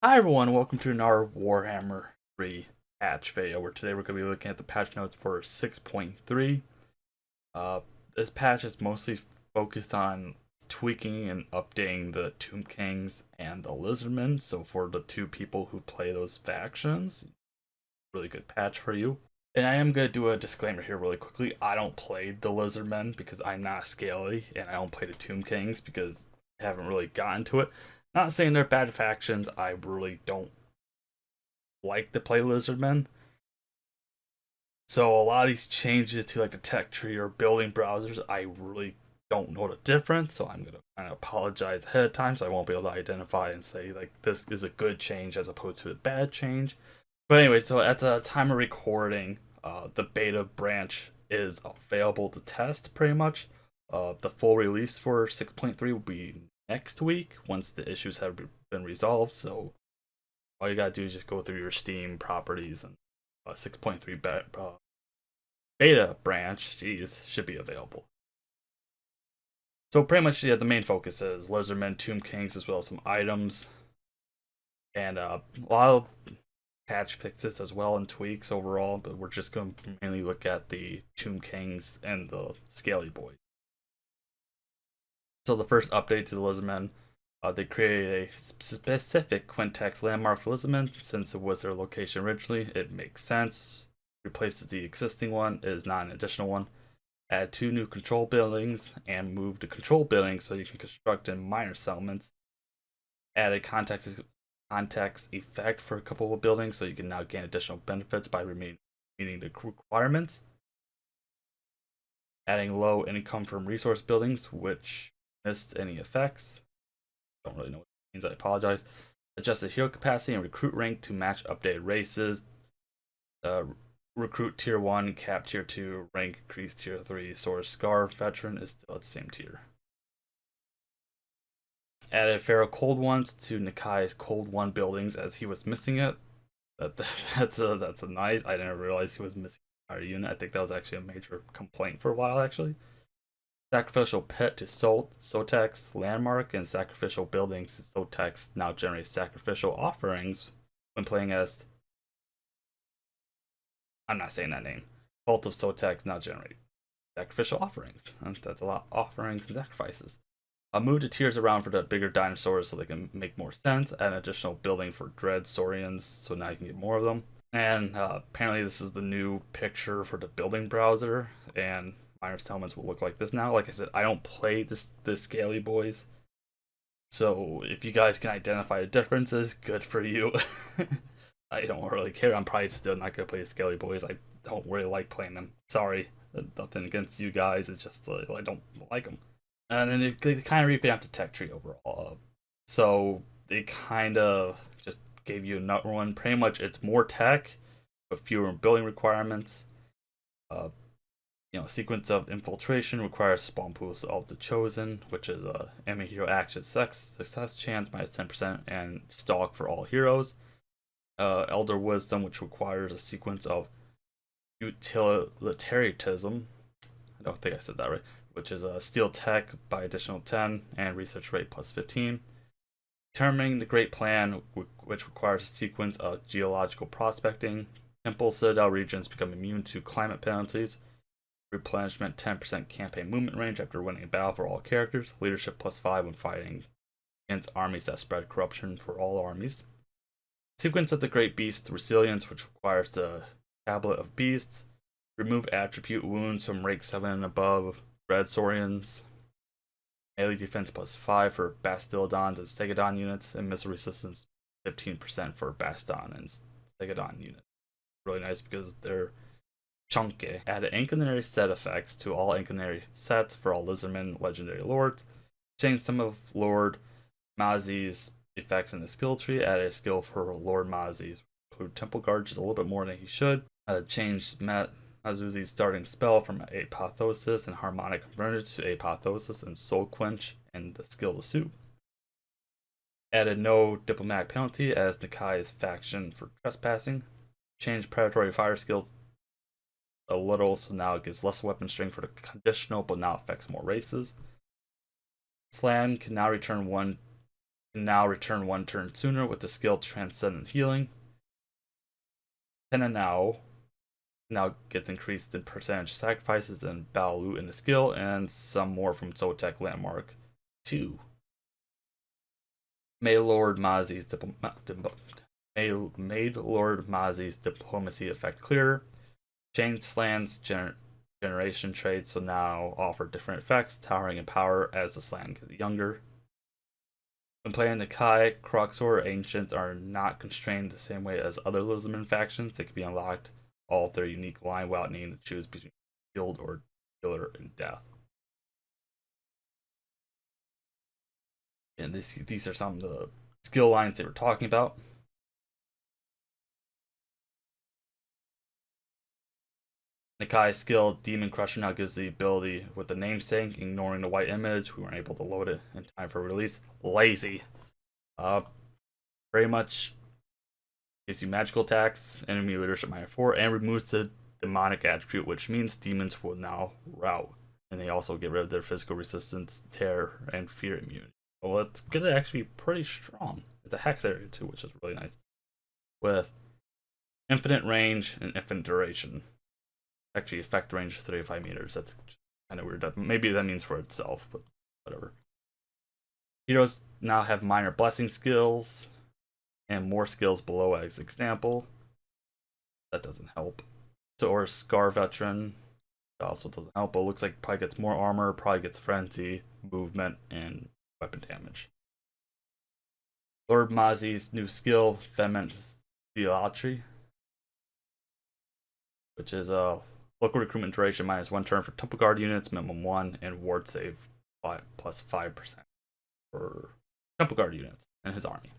Hi everyone, welcome to another Warhammer 3 patch video, where today we're going to be looking at the patch notes for 6.3. Uh, this patch is mostly focused on tweaking and updating the Tombkings and the Lizardmen, so for the two people who play those factions, really good patch for you. And I am going to do a disclaimer here really quickly. I don't play the Lizardmen because I'm not scaly, and I don't play the Tombkings because I haven't really gotten to it. Not saying they're bad factions, I really don't like to play Lizardmen. So a lot of these changes to like the tech tree or building browsers, I really don't know the difference. So I'm gonna kind of apologize ahead of time, so I won't be able to identify and say like this is a good change as opposed to a bad change. But anyway, so at the time of recording, the beta branch is available to test pretty much. The full release for 6.3 will be next week once the issues have been resolved. So all you gotta do is just go through your Steam properties and 6.3 beta branch, geez, should be available. So pretty much, yeah, the main focus is Lizardmen, Tomb Kings, as well as some items, and a lot of patch fixes as well and tweaks overall. But we're just going to mainly look at the Tomb Kings and the Scaly Boys. So the first update to the Lizardmen, they created a specific Quintex landmark for Lizardmen since it was their location originally. It makes sense. Replaces the existing one, it is not an additional one. Add two new control buildings and move the control buildings so you can construct in minor settlements. Added context effect for a couple of buildings so you can now gain additional benefits by meeting the requirements. Adding low income from resource buildings, which missed any effects. Don't really know what it means, I apologize. Adjusted hero capacity and recruit rank to match updated races. Recruit tier 1, cap tier 2, rank increase tier 3, sword scar veteran is still at the same tier. Added Pharaoh Cold Ones to Nikai's Cold 1 buildings as he was missing it. That's a nice. I didn't realize he was missing an entire unit. I think that was actually a major complaint for a while actually. Sacrificial Pet to Sotex Landmark and Sacrificial Buildings to Sotex now generate sacrificial offerings when playing as. I'm not saying that name. Cult of Sotex now generate sacrificial offerings. That's a lot of offerings and sacrifices. Move the tiers around for the bigger dinosaurs so they can make more sense. Add an additional building for Dread Saurians so now you can get more of them. And apparently this is the new picture for the building browser, and minor settlements will look like this now. Like I said, I don't play the Scaly Boys, so if you guys can identify the differences, good for you. I don't really care. I'm probably still not gonna play the Scaly Boys. I don't really like playing them. Sorry, nothing against you guys. It's just I don't like them. And then they kind of revamped the tech tree overall. So they kind of just gave you another one. Pretty much, it's more tech, but fewer building requirements. Uh, sequence of infiltration requires spawn pools of the chosen, which is enemy hero action success chance minus 10%, and stalk for all heroes. Elder Wisdom, which requires a sequence of utilitarianism. I don't think I said that right. Which is a steel tech by additional 10 and research rate plus 15. Determining the Great Plan, which requires a sequence of geological prospecting. Temple Citadel regions become immune to climate penalties. Replenishment 10% campaign movement range after winning a battle for all characters. Leadership plus 5 when fighting against armies that spread corruption for all armies. Sequence of the Great Beast Resilience, which requires the Tablet of Beasts. Remove attribute wounds from rank 7 and above Red Saurians. Melee defense plus 5 for Bastildons and Stegodon units, and missile resistance 15% for Baston and Stegodon units. Really nice because they're chunky. Add Incarnary set effects to all Incarnary sets for all Lizardmen Legendary Lords. Change some of Lord Mazi's effects in the skill tree. Add a skill for Lord Mazi's. Include Temple Guard just a little bit more than he should. Change Azuzi's starting spell from Apoptosis and Harmonic Convergence to Apoptosis and Soul Quench and the skill to Soup. Added no diplomatic penalty as Nikai's faction for trespassing. Changed Predatory Fire skills a little, so now it gives less weapon string for the conditional, but now affects more races. Slan can now return one can now return 1 turn sooner with the skill Transcendent Healing. Tenna now gets increased in percentage sacrifices and battle loot in the skill, and some more from Zotek Landmark 2. Made Lord Mazi's diplomacy effect clearer. Chain Slan's generation traits will now offer different effects, towering in power as the Slan gets younger. When playing the Kai, Kroxor Ancients are not constrained the same way as other Lizardmen factions. They can be unlocked all of their unique line without needing to choose between shield or healer and death. And these are some of the skill lines they were talking about. Nikai's skill, Demon Crusher, now gives the ability with the namesake, ignoring the white image. We weren't able to load it in time for release. Lazy. Very much gives you magical attacks, enemy leadership -4, and removes the demonic attribute, which means demons will now rout. And they also get rid of their physical resistance, terror, and fear immunity. Well, it's gonna actually be pretty strong. It's a hex area too, which is really nice. With infinite range and infinite duration. Actually, effect range 35 meters. That's kind of weird. Maybe that means for itself, but whatever. Heroes now have minor blessing skills and more skills below as example. That doesn't help. So, or Scar Veteran, that also doesn't help, but it looks like probably gets more armor, probably gets frenzy, movement, and weapon damage. Lord Mazi's new skill, Vehement Zealotry, which is a local recruitment duration -1 turn for Temple Guard units, minimum 1, and ward save plus 5% for Temple Guard units in his army.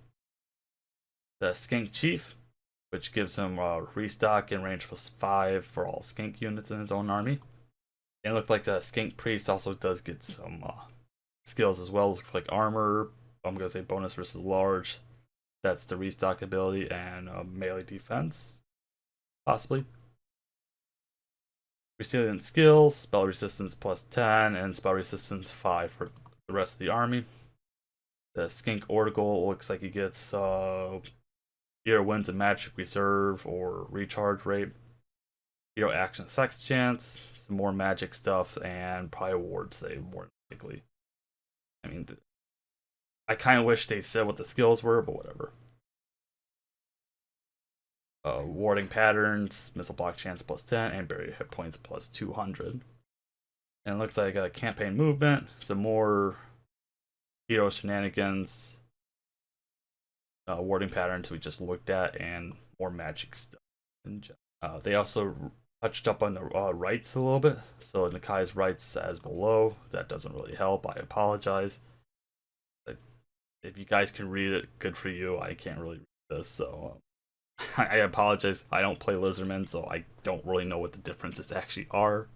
The Skink Chief, which gives him restock and range +5 for all Skink units in his own army. And it looked like the Skink Priest also does get some skills as well. It looks like armor, I'm going to say bonus versus large. That's the restock ability, and melee defense, possibly. Resilient skills, spell resistance +10, and spell resistance 5 for the rest of the army. The Skink Oracle looks like he gets hero wins a magic reserve or recharge rate, hero action sex chance, some more magic stuff, and probably ward save more likely. I mean, I kind of wish they said what the skills were, but whatever. Warding patterns, missile block chance +10, and barrier hit points +200. And it looks like a campaign movement, some more hero shenanigans, warding patterns we just looked at, and more magic stuff. They also touched up on the rights a little bit. So Nikai's rights as below. That doesn't really help. I apologize. If you guys can read it, good for you. I can't really read this, so I apologize. I don't play Lizardmen, so I don't really know what the differences actually are.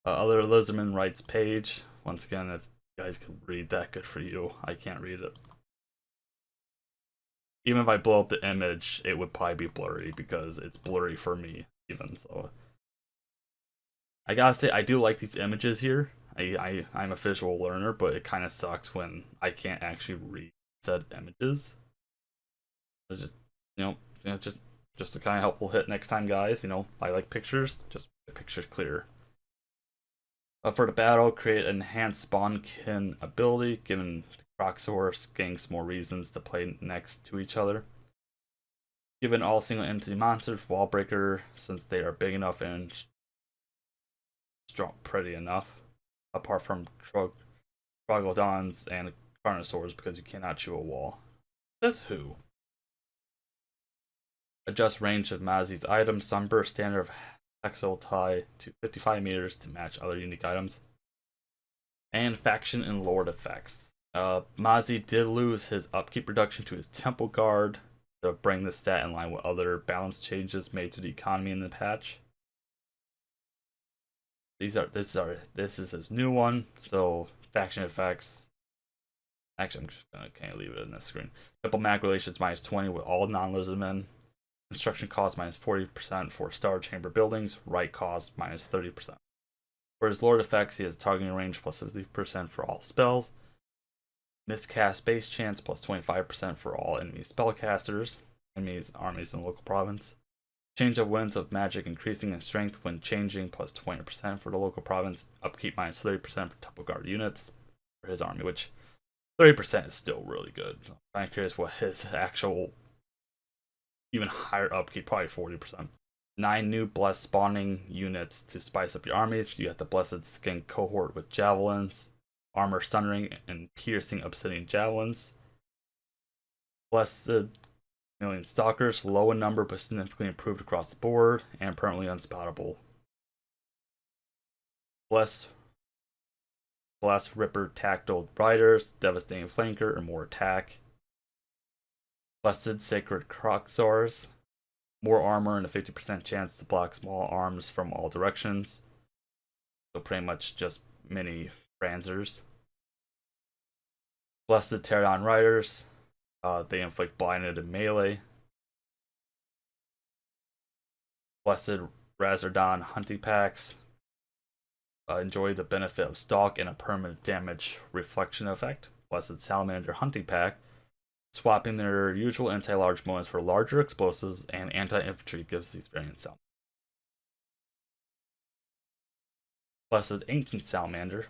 Other Lizardmen rights page. Once again, if you guys can read that, good for you. I can't read it. Even if I blow up the image, it would probably be blurry because it's blurry for me, even. So I gotta say, I do like these images here. I'm a visual learner, but it kind of sucks when I can't actually read said images. It's just, just a kind of helpful hit next time, guys. I like pictures. Just make the pictures clear. For the battle, create an enhanced spawnkin ability, giving Kroxor skinks more reasons to play next to each other. Given all single entity monsters, Wallbreaker, since they are big enough and strong, pretty enough. Apart from Troglodons and Carnosaurs, because you cannot chew a wall. Says who? Adjust range of Mazi's items. Sunburst standard of Hexal tie to 55 meters to match other unique items. And faction and lord effects. Mazi did lose his upkeep reduction to his Temple Guard to bring the stat in line with other balance changes made to the economy in the patch. This is his new one. So faction effects. Actually, I'm just gonna kind of leave it in this screen. Temple mag relations -20 with all non-Lizardmen. Construction cost -40% for Star Chamber buildings. Right cost -30%. For his Lord effects, he has targeting range +50% for all spells. Miscast base chance plus 25% for all enemy spellcasters, enemies, armies in the local province. Change of winds of magic increasing in strength when changing plus 20% for the local province. Upkeep minus 30% for Temple Guard units for his army, which 30% is still really good. I'm curious what his actual even higher upkeep, probably 40%. 9 new blessed spawning units to spice up your armies. You have the Blessed Skin cohort with javelins, armor sundering, and piercing obsidian javelins. Blessed Million Stalkers, low in number but significantly improved across the board and permanently unspottable. Blessed Ripper Tactile Riders, Devastating Flanker, and more attack. Blessed Sacred Croxars, more armor and a 50% chance to block small arms from all directions. So pretty much just mini Franzers. Blessed Pterodon Riders, they inflict blinded and melee. Blessed Razordon Hunting Packs, enjoy the benefit of stalk and a permanent damage reflection effect. Blessed Salamander Hunting Pack, swapping their usual anti-large bonus for larger explosives and anti-infantry gives these variants out. Blessed Ancient Salamander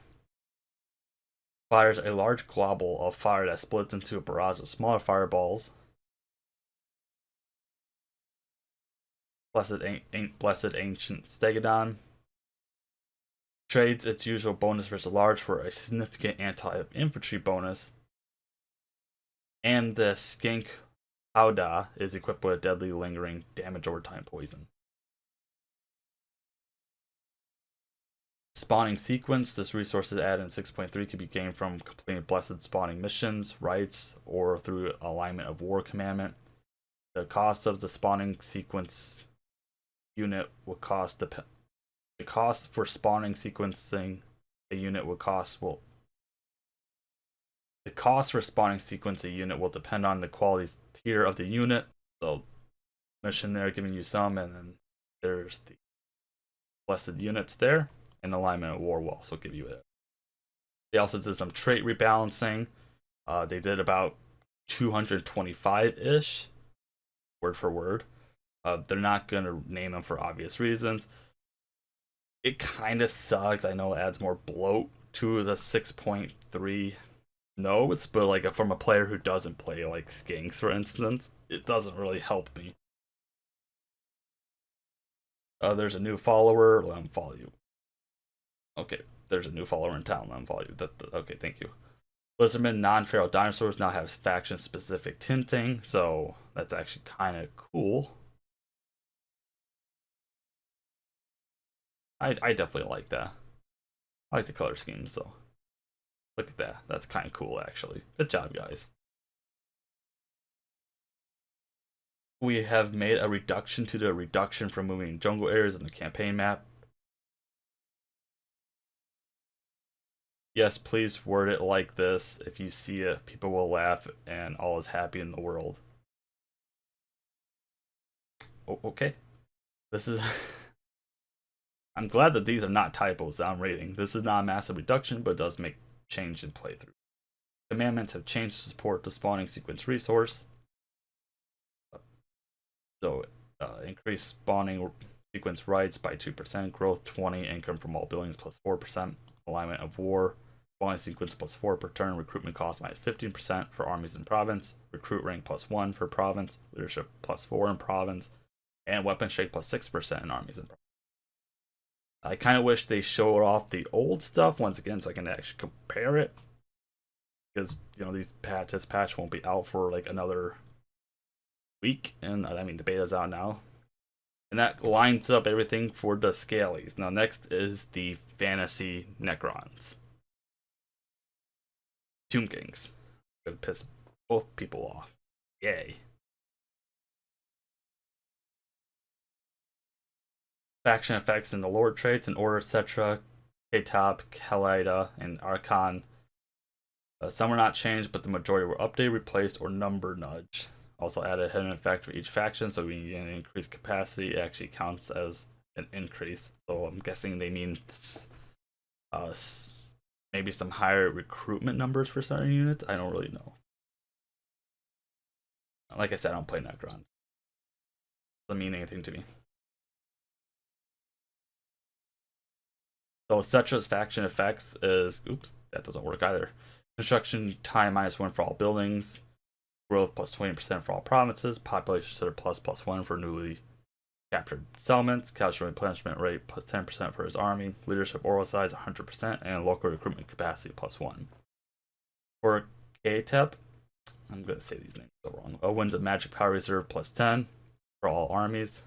fires a large globule of fire that splits into a barrage of smaller fireballs. Blessed Ancient Stegodon trades its usual bonus versus large for a significant anti-infantry bonus. And the Skink Howdah is equipped with a deadly lingering damage over time poison. Spawning sequence. This resource is added in 6.3 can be gained from completing blessed spawning missions, rites, or through alignment of war commandment. The cost of the spawning sequence unit will cost the cost for spawning sequencing a unit will cost will the cost for spawning sequence a unit will depend on the quality tier of the unit. So mission there giving you some, and then there's the blessed units there. And alignment of war will also give you it. They also did some trait rebalancing. They did about 225-ish, word for word. They're not going to name them for obvious reasons. It kind of sucks. I know it adds more bloat to the 6.3 notes, but like from a player who doesn't play like Skinks, for instance, it doesn't really help me. There's a new follower. Let him follow you. Okay, there's a new follower in town. Let him follow you. Okay, thank you. Lizardmen non-feral dinosaurs now have faction-specific tinting, so that's actually kind of cool. I definitely like that. I like the color schemes, so look at that. That's kind of cool, actually. Good job, guys. We have made a reduction to the reduction from moving jungle areas in the campaign map. Yes, please word it like this. If you see it, people will laugh and all is happy in the world. Okay. This is... I'm glad that these are not typos that I'm reading. This is not a massive reduction, but it does make change in playthrough. Commandments have changed to support the spawning sequence resource. So, increase spawning sequence rights by 2%, growth 20, income from all buildings plus 4%, alignment of war, spawning sequence plus 4 per turn, recruitment cost minus 15% for armies in province, recruit rank plus 1 for province, leadership plus 4 in province, and weapon shake plus 6% in armies in province. I kind of wish they showed off the old stuff once again so I can actually compare it. Because, you know, this patch won't be out for like another week. And I mean, the beta's out now. And that lines up everything for the Scalies. Now, next is the Fantasy Necrons. Tombkings. Gonna piss both people off. Yay. Faction effects in the Lord traits in order, etc. K-Top, Kelida, and Archon. Some were not changed, but the majority were updated, replaced, or number nudged. Also added a hidden effect for each faction, so when you get an increased capacity, it actually counts as an increase. So I'm guessing they mean maybe some higher recruitment numbers for certain units. I don't really know. Like I said, I don't play Necron. Doesn't mean anything to me. So Cetra's faction effects is, oops, that doesn't work either. Construction time -1 for all buildings. Growth plus 20% for all provinces. Population surplus +1 for newly captured settlements. Casual replenishment rate plus 10% for his army. Leadership oral size 100%. And local recruitment capacity +1. For KTEP, I'm going to say these names so wrong. Wins a magic power reserve +10 for all armies.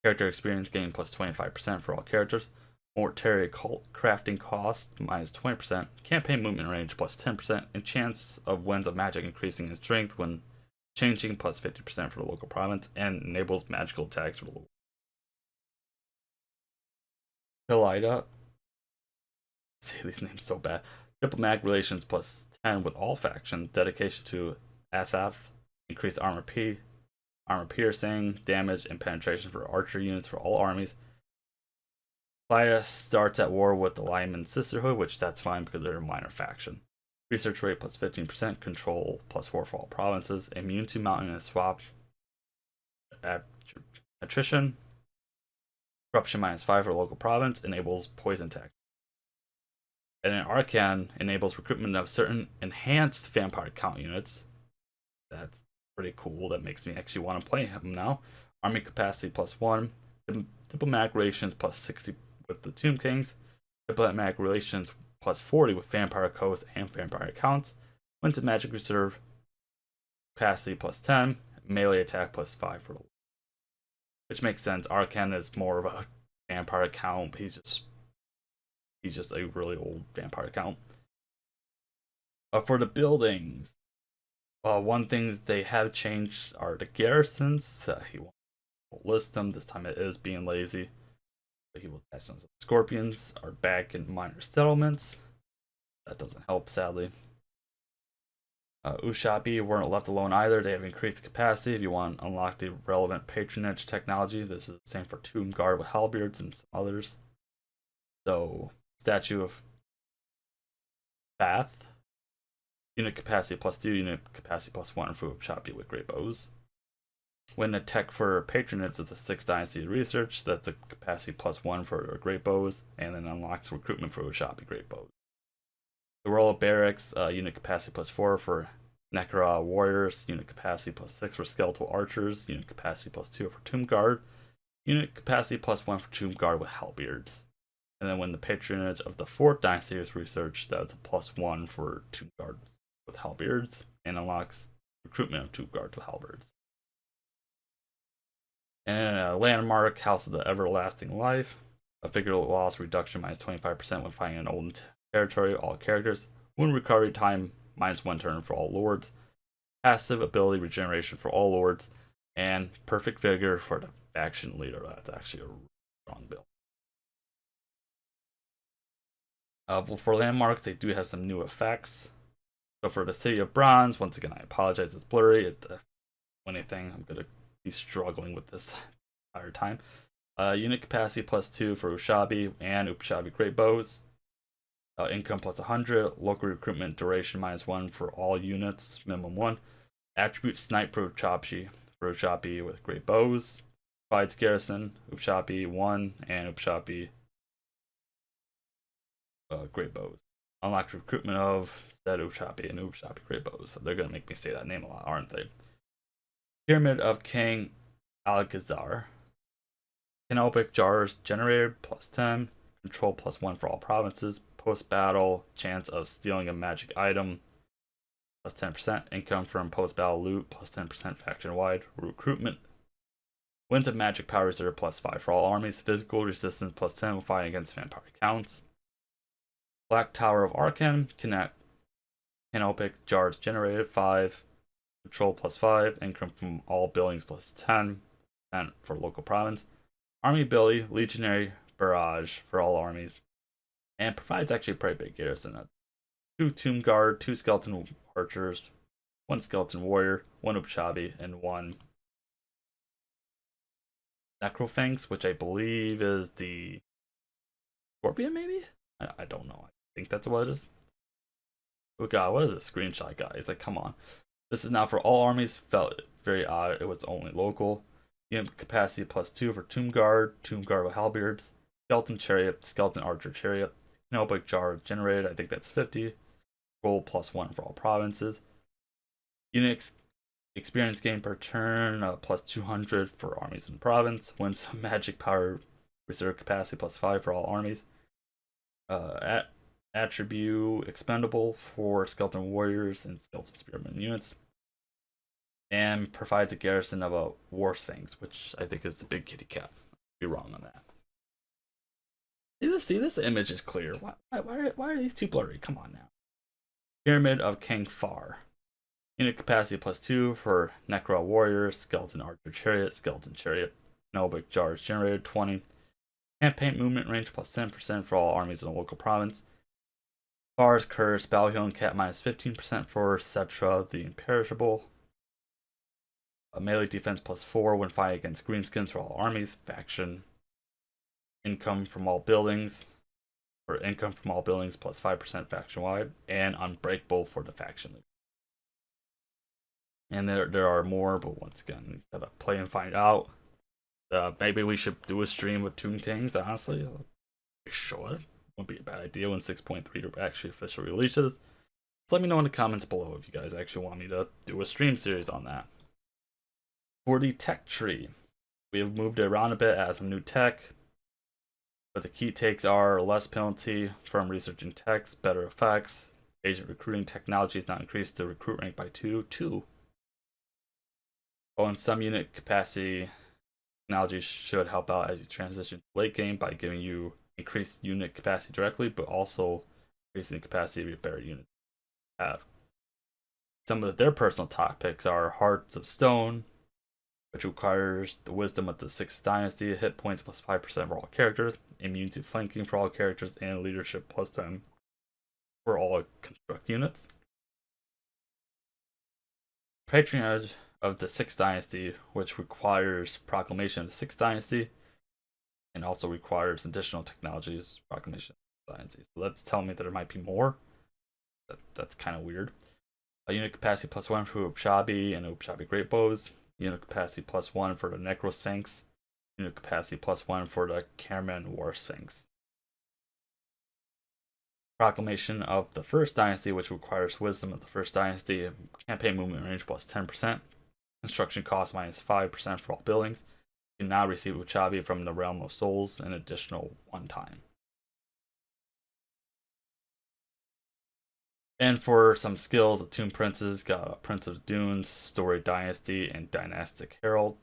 Character experience gain plus 25% for all characters. Mortary crafting cost -20%. Campaign movement range plus 10%. And chance of winds of magic increasing in strength when changing plus 50% for the local province. And enables magical attacks for the local. Hilida. Say these names so bad. Diplomatic relations plus 10 with all factions. Dedication to SF. Increased armor piercing, damage, and penetration for archer units for all armies. Lyra starts at war with the Lyman Sisterhood, which that's fine because they're a minor faction. Research rate plus 15%, control +4 for all provinces, immune to mountain and swap attrition, corruption -5 for local province, enables poison attack. And an Arcan enables recruitment of certain enhanced vampire count units. That's pretty cool. That makes me actually want to play him now. Army capacity +1, diplomatic relations +60 with the Tomb Kings, diplomatic relations +40 with vampire coast and vampire counts. Went to magic reserve capacity +10, melee attack +5 for the, which makes sense. Arcan is more of a vampire count. He's just a really old vampire count. For the buildings, one thing they have changed are the garrisons. He won't list them this time. It is being lazy. But he will attach them. Scorpions are back in minor settlements. That doesn't help, sadly. Ushabi weren't left alone either. They have increased capacity. If you want to unlock the relevant patronage technology, this is the same for Tomb Guard with halberds and some others. So, Statue of Bath. Unit capacity +2, unit capacity +1 for Ushabi with great bows. When the tech for patronage is a 6th dynasty research, that's a capacity +1 for great bows, and then unlocks recruitment for Ushabi great bows. The Royal Barracks, unit capacity +4 for Nekra warriors, unit capacity +6 for skeletal archers, unit capacity +2 for Tomb Guard, unit capacity +1 for Tomb Guard with halberds. And then when the patronage of the 4th dynasty is researched, that's a +1 for Tomb Guards with halberds, and unlocks recruitment of Tomb Guards with halberds. And a landmark, House of the Everlasting Life. A figure loss reduction -25% when finding an old territory, all characters. Wound recovery time -1 turn for all lords. Passive ability regeneration for all lords. And perfect vigor for the faction leader. That's actually a strong build. For landmarks, they do have some new effects. So for the City of Bronze, once again, I apologize, it's blurry. Anything, I'm going to be struggling with this entire time. Unit capacity +2 for Ushabi and Ushabi great bows. Income +100. Local recruitment duration -1 for all units, minimum 1. Attribute snipe for Ushabi with great bows. Provides garrison, Ushabi 1 and Ushabi great bows. Unlock recruitment of said Ushabi and Ushabi great bows. So they're gonna make me say that name a lot, aren't they? Pyramid of King Alcazar. Canopic jars generated +10. Control +1 for all provinces. Post-battle chance of stealing a magic item +10%. Income from post-battle loot +10% faction-wide. Recruitment. Wins of magic power reserve +5 for all armies. Physical resistance +10 when fighting against vampire counts. Black Tower of Arcan. Canopic jars generated 5. Control +5. Income from all buildings +10% for local province. Army ability, Legionary Barrage for all armies. And provides actually a pretty big garrison. 2 Tomb Guard, 2 Skeleton Archers, 1 Skeleton Warrior, 1 Ushabi, and 1 Necrophanx, which I believe is the Scorpion, maybe? I don't know. think that's what it is. Oh god, what is this screenshot, guys? Like, come on. This is now for all armies. Felt very odd. It was only local. Unit capacity +2 for Tomb Guard with halberds, Skeleton Chariot, Skeleton Archer Chariot, Notebook Jar generated. I think that's 50. Roll +1 for all provinces. Unit experience gain per turn +200 for armies in the province. Wins magic power reserve capacity +5 for all armies. Attribute expendable for skeleton warriors and skeleton spearmen units, and provides a garrison of a war sphinx, which I think is the big kitty cat. Be wrong on that. See this image is clear. Why are these too blurry? Come on now. Pyramid of King Far. Unit capacity +2 for Necro warriors, skeleton archer chariot, skeleton chariot. Notebook jars generated 20. Campaign movement range +10% for all armies in a local province. Far's Curse, Battle Healing Cat -15% for Cetra the Imperishable. Melee defense +4 when fighting against greenskins for all armies. Faction income from all buildings, or income from all buildings +5% faction wide, and unbreakable for the faction leader. And there are more, but once again, you gotta play and find out. Maybe we should do a stream with Tombkings, honestly. Sure. Wouldn't be a bad idea when 6.3 actually officially releases. So let me know in the comments below if you guys actually want me to do a stream series on that. For the tech tree, we have moved it around a bit, add some new tech. But the key takes are less penalty from researching techs, better effects. Agent recruiting technology is now increased to recruit rank by 2. Oh, and some unit capacity technology should help out as you transition to late game by giving you increased unit capacity directly, but also increasing the capacity of your better units have. Some of their personal top picks are Hearts of Stone, which requires the wisdom of the 6th dynasty, hit points +5% for all characters, immune to flanking for all characters, and leadership +10 for all construct units. Patronage of the 6th dynasty, which requires proclamation of the 6th dynasty, and also requires additional technologies, proclamation of the dynasty. So that's telling me that there might be more. That's kind of weird. A unit capacity +1 for Upshabi and Upshabi Great Bows. Unit capacity +1 for the Necro Sphinx. Unit capacity +1 for the Kerman War Sphinx. Proclamation of the 1st dynasty, which requires wisdom of the 1st dynasty. Campaign movement range +10%. Construction cost -5% for all buildings. You can now receive Uchabi from the Realm of Souls an additional 1 time. And for some skills, the Tomb Princes got Prince of Dunes, Story Dynasty, and Dynastic Herald.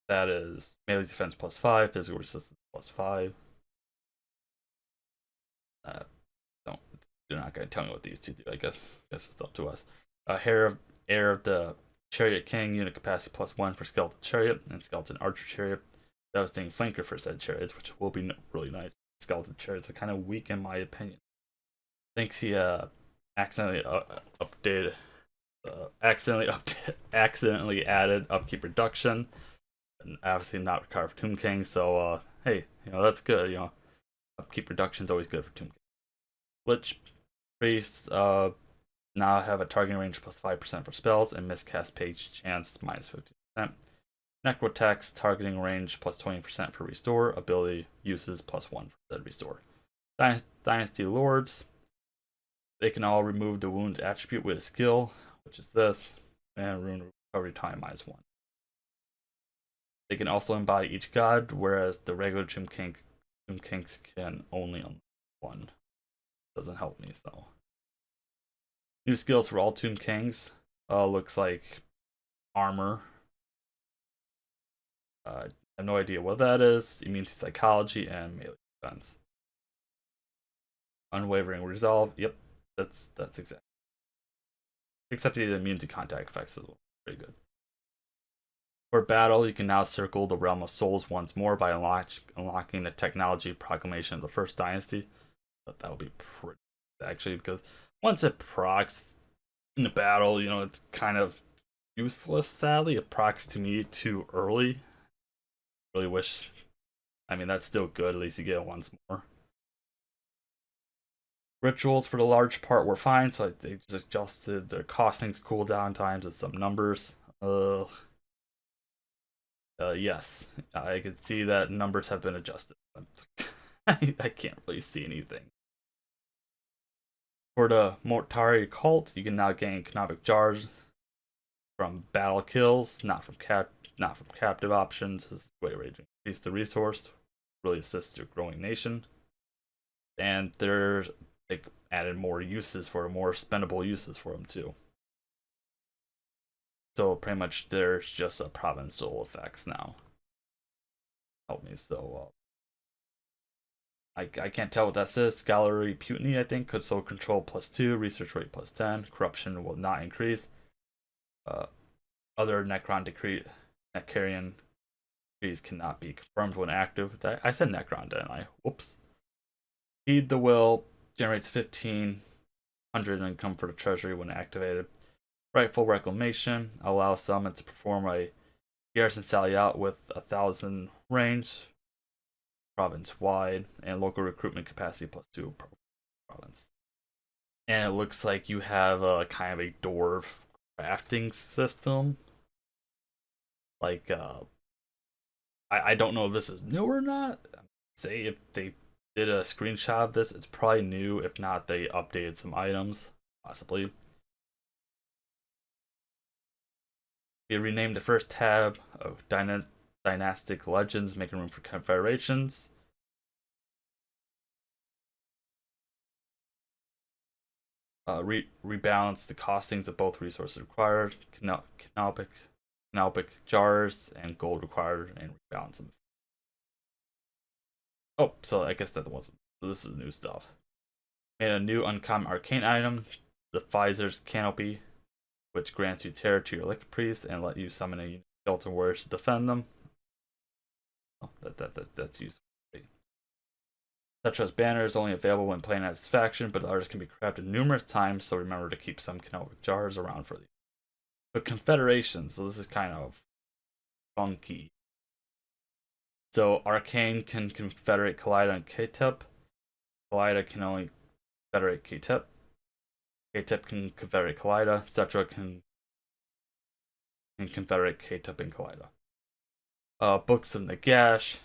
That is melee defense +5, physical resistance +5. You're not gonna tell me what these two do. I guess it's up to us. Heir of the Chariot King, unit capacity +1 for Skeleton Chariot and Skeleton Archer Chariot. Devastating flanker for said chariots, which will be really nice. Skeleton Chariots are kind of weak in my opinion. I think he accidentally added upkeep reduction, and obviously not required for Tomb King. So hey, that's good. Upkeep reduction is always good for Tomb King. Lich priests now have a targeting range +5% for spells and miscast page chance -50%. Necrotex targeting range +20% for restore. Ability uses +1 for said restore. Dynasty Lords, they can all remove the wounds attribute with a skill, which is this, and rune recovery time -1. They can also embody each god, whereas the regular Tomb Kings can only unlock 1. Doesn't help me, so. New skills for all Tomb Kings. Looks like armor. I have no idea what that is. Immune to psychology and melee defense. Unwavering resolve. Yep, that's exactly. Except the immune to contact effects is pretty good. For battle, you can now circle the Realm of Souls once more by unlocking the technology proclamation of the 1st dynasty. But that would be pretty actually, because once it procs in the battle, it's kind of useless. Sadly, it procs to me too early. Really wish. I mean, that's still good. At least you get it once more. Rituals for the large part were fine, so they just adjusted their costings, cooldown times, and some numbers. Yes, I can see that numbers have been adjusted. I can't really see anything. For the Mortari cult, you can now gain canonic jars from battle kills, not from captive options. This is a way to increase the resource, really assist your growing nation. And they added more spendable uses for them too. So pretty much there's just a provincial effects now. Help me. So I can't tell what that says. Scholarly Putiny, I think, could so control +2, research rate +10, corruption will not increase. Other Necron Necarian decrees cannot be confirmed when active. I said Necron, didn't I? Whoops. Heed the Will generates 1,500 income for the treasury when activated. Rightful Reclamation allows summon to perform a garrison sally out with 1,000 range province wide and local recruitment capacity +2 per province. And it looks like you have a kind of a dwarf crafting system. Like I don't know if this is new or not. Say if they did a screenshot of this, it's probably new. If not, they updated some items, possibly. We renamed the first tab of Dynastic Legends, making room for confederations. Rebalance the costings of both resources required, canalpic jars, and gold required, and rebalance them. Oh, so I guess that wasn't. So this is new stuff. Made a new uncommon arcane item, the Pfizer's Canopy, which grants you terror to your Liquid Priest and let you summon a skeleton warriors to defend them. Oh, that's useful. Tetra's banner is only available when playing as faction, but the artist can be crafted numerous times, so remember to keep some canonic jars around for these. But confederation, so this is kind of funky. So Arcane can confederate Kaleida and Ketep. Kaleida can only confederate Ketep. Ketep can confederate Kaleida. Cetra can confederate Ketep and Kaleida. Books of Nagash.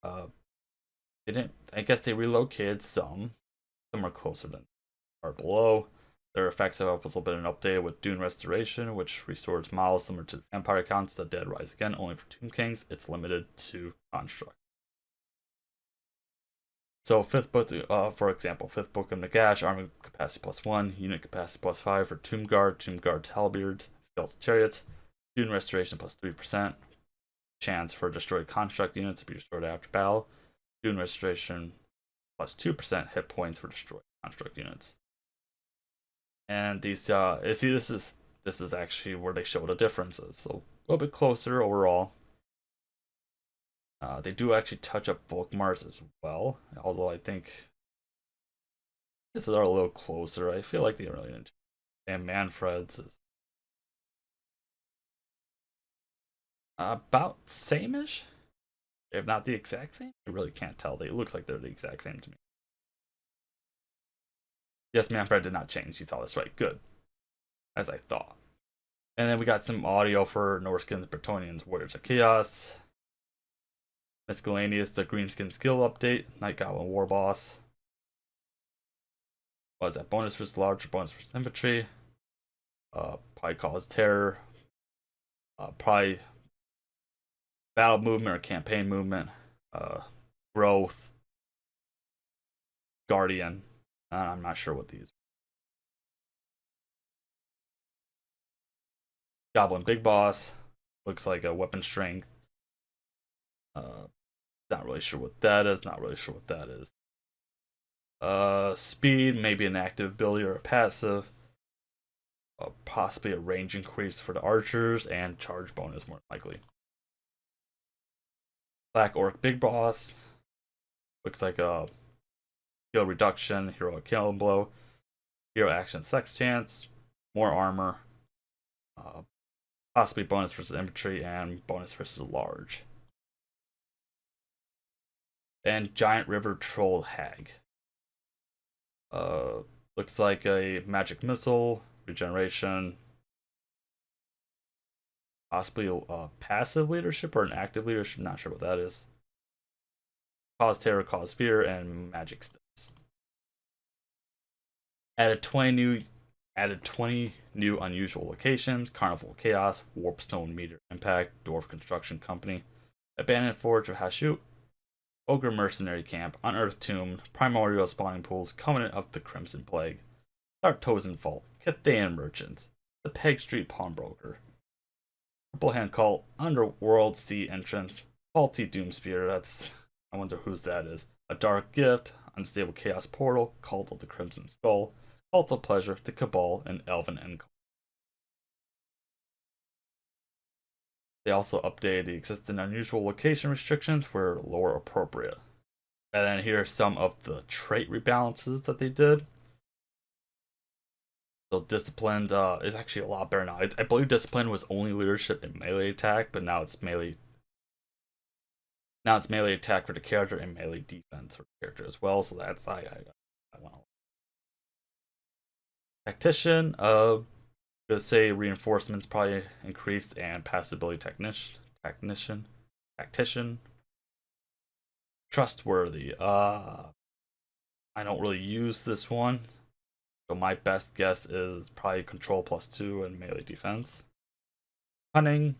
I guess they relocated some. Some are closer than are below. Their effects have also been updated with Dune Restoration, which restores models similar to the Vampire counts. The Dead Rise Again, only for Tomb Kings. It's limited to Construct. So fifth book, for example, fifth book of Nagash, army capacity +1, unit capacity +5 for Tomb Guard Halberds, Skeletal Chariots, Dune Restoration +3%, chance for destroyed construct units to be destroyed after battle, Dune Restoration +2% hit points for destroyed construct units. And these, see, this is actually where they show the differences. So a little bit closer overall. They do actually touch up Volkmars as well, although I think this is a little closer. I feel like they really didn't. And Manfred's is about same-ish, if not the exact same. I really can't tell. It looks like they're the exact same to me. Yes, Manfred did not change. You saw this right. Good. As I thought. And then we got some audio for Norskins, Bretonnians, Warriors of Chaos. Miscellaneous, the Greenskin skill update. Night Goblin War Boss. What is that? Bonus versus large, bonus versus infantry. Probably cause terror. Probably battle movement or campaign movement. Growth. Guardian. I'm not sure what these. Goblin Big Boss. Looks like a weapon strength. Not really sure what that is. Not really sure what that is. Speed, maybe an active ability or a passive. Possibly a range increase for the archers and charge bonus, more likely. Black Orc Big Boss. Looks like a skill reduction, heroic killing blow, hero action sex chance, more armor, possibly bonus versus infantry and bonus versus large. And Giant River Troll Hag. Looks like a magic missile, regeneration, possibly a passive leadership or an active leadership. Not sure what that is. Cause terror, cause fear, and magic stats. Added 20 new unusual locations: Carnival Chaos, Warpstone Meteor Impact, Dwarf Construction Company, Abandoned Forge of Hashut, Ogre Mercenary Camp, Unearthed Tomb, Primordial Spawning Pools, Covenant of the Crimson Plague, Sartosan Vault, Cathayan Merchants, the Peg Street Pawnbroker, Purple Hand Cult, Underworld Sea Entrance, Faulty Doomspear, I wonder whose that is, A Dark Gift, Unstable Chaos Portal, Cult of the Crimson Skull, Cult of Pleasure, the Cabal, and Elven Enclave. They also updated the existing unusual location restrictions where lore appropriate. And then here are some of the trait rebalances that they did. So Disciplined is actually a lot better now. I believe Discipline was only leadership and melee attack, but now it's melee. Now it's melee attack for the character and melee defense for the character as well. So that's I want. Tactician, gonna say reinforcements probably increased and passability tactician. Trustworthy. I don't really use this one. So my best guess is probably control +2 and melee defense. Cunning.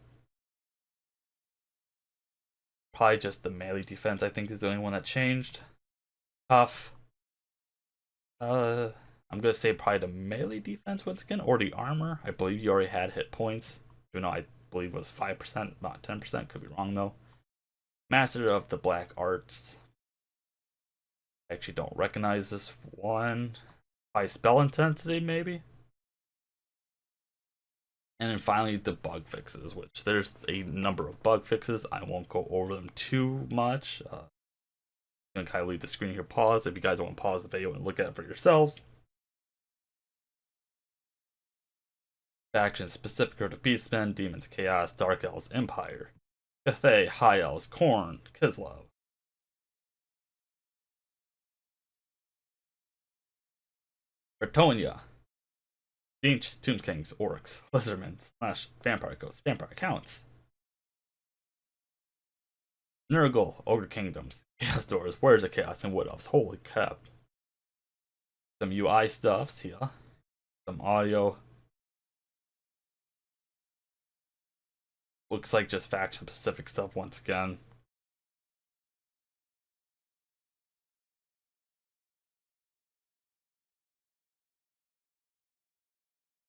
Probably just the melee defense, I think, is the only one that changed. Tough. I'm gonna say probably the melee defense once again, or the armor. I believe you already had hit points. Even though I believe it was 5%, not 10%. Could be wrong though. Master of the Black Arts. I actually don't recognize this one. High spell intensity, maybe. And then finally, the bug fixes, which there's a number of bug fixes. I won't go over them too much. I'm gonna kind of leave the screen here pause if you guys want to pause the video and look at it for yourselves. Factions specific to Beastmen, Demons, Chaos, Dark Elves, Empire, Cathay, High Elves, Khorne, Kislev. Bretonia, Ancient Tombkings, Orcs, Lizardmen, / Vampire Ghosts, Vampire Counts. Nurgle, Ogre Kingdoms, Chaos Doors, Warriors of Chaos, and Wood Elves. Holy crap. Some UI stuffs here. Some audio. Looks like just faction specific stuff once again.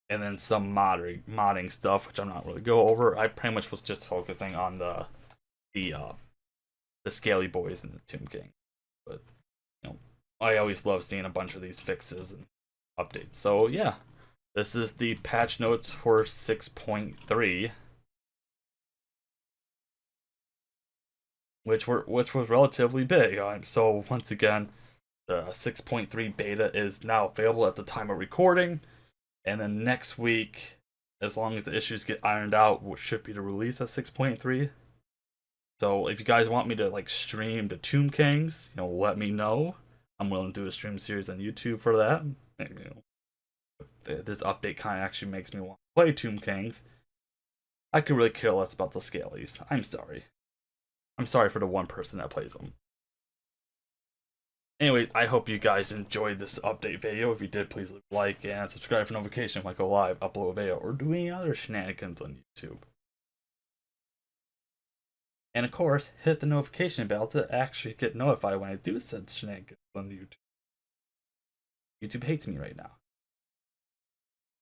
And then some modding stuff, which I'm not really go over. I pretty much was just focusing on the Scaly Boys and the Tomb King. But you know, I always love seeing a bunch of these fixes and updates. So yeah, this is the patch notes for 6.3. Which was relatively big. So once again, the 6.3 beta is now available at the time of recording, and then next week, as long as the issues get ironed out, should be the release of 6.3. So if you guys want me to like stream the Tomb Kings, let me know. I'm willing to do a stream series on YouTube for that. If this update kind of actually makes me want to play Tomb Kings, I could really care less about the Scalies. I'm sorry. I'm sorry for the one person that plays them. Anyway, I hope you guys enjoyed this update video. If you did, please leave a like and subscribe for notification when I go live, upload a video, or do any other shenanigans on YouTube. And of course, hit the notification bell to actually get notified when I do said shenanigans on YouTube. YouTube hates me right now.